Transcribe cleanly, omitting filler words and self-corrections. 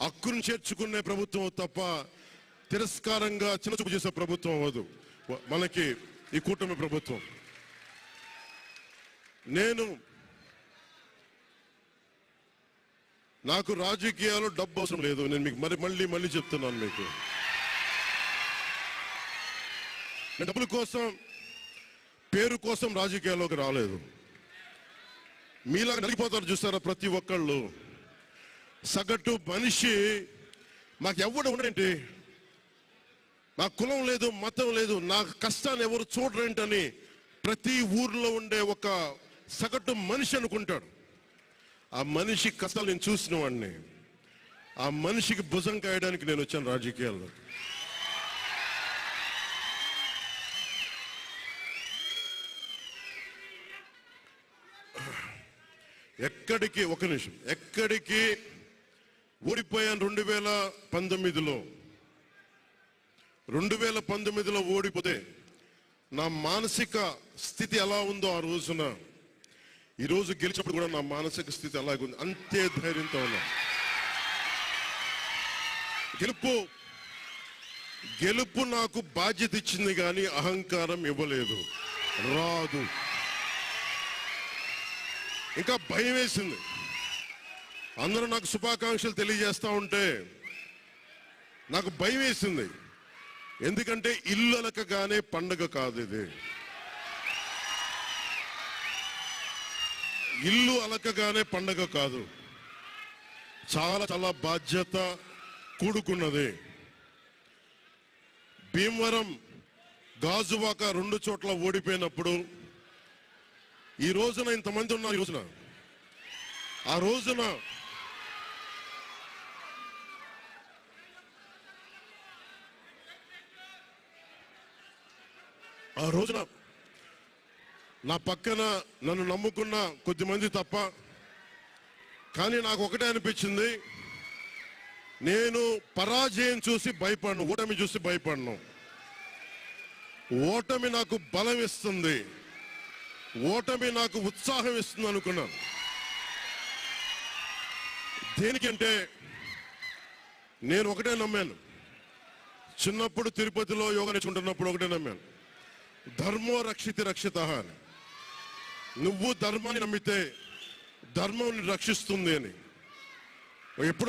హక్కును చేర్చుకునే ప్రభుత్వం తప్ప తిరస్కారంగా చిన్నచూపు చేసే ప్రభుత్వం అవ్వదు మనకి ఈ కూటమి ప్రభుత్వం. నాకు రాజకీయాలు డబ్బు అవసరం లేదు. నేను మీకు మళ్ళీ చెప్తున్నాను. నేను డబ్బుల కోసం, పేరు కోసం రాజకీయాల్లోకి రాలేదు. మీలాగా నలిగిపోతారు చూస్తారా ప్రతి ఒక్కళ్ళు. సగటు మనిషి మాకు ఎవడు ఉండేంటి, నాకు కులం లేదు, మతం లేదు, నా కష్టాన్ని ఎవరు చూడరేంటని ప్రతి ఊర్లో ఉండే ఒక సగటు మనిషి అనుకుంటాడు. ఆ మనిషి కష్టాలు నేను చూసిన వాడిని. ఆ మనిషికి భుజం కాయడానికి నేను వచ్చాను రాజకీయాల్లో. ఒక నిమిషం, ఎక్కడికి ఓడిపోయాను 2019లో ఓడిపోతే నా మానసిక స్థితి ఎలా ఉందో ఆ రోజున, ఈరోజు గెలిచినప్పుడు కూడా నా మానసిక స్థితి అలాగే ఉంది. అంతే ధైర్యంతో ఉన్నా. గెలుపు నాకు బాధ్యత ఇచ్చింది కానీ అహంకారం ఇవ్వలేదు. రాదు. ఇంకా భయం వేసింది. అందరూ నాకు శుభాకాంక్షలు తెలియజేస్తా ఉంటే నాకు భయం వేసింది. ఎందుకంటే ఇల్లు అలకగానే పండగ కాదు ఇది. ఇల్లు అలకగానే పండగ కాదు. చాలా బాధ్యత కూడుకున్నది. భీమవరం, గాజువాక 2 చోట్ల ఓడిపోయినప్పుడు ఈ రోజున ఇంతమంది ఉన్నారు. ఆ రోజున నా పక్కన నన్ను నమ్ముకున్న కొద్దిమంది తప్ప, కానీ నాకు ఒకటే అనిపించింది, నేను పరాజయం చూసి భయపడను, ఓటమి చూసి భయపడను. ఓటమి నాకు బలం ఇస్తుంది, ఓటమి నాకు ఉత్సాహం ఇస్తుంది అనుకున్నాను. దేనికంటే నేను ఒకటే నమ్మాను. చిన్నప్పుడు తిరుపతిలో యోగా నేర్చుకుంటున్నప్పుడు ఒకటే నమ్మాను, ధర్మో రక్షితి రక్షిత అని. నువ్వు ధర్మాన్ని నమ్మితే ధర్మం రక్షిస్తుంది అని. ఎప్పుడో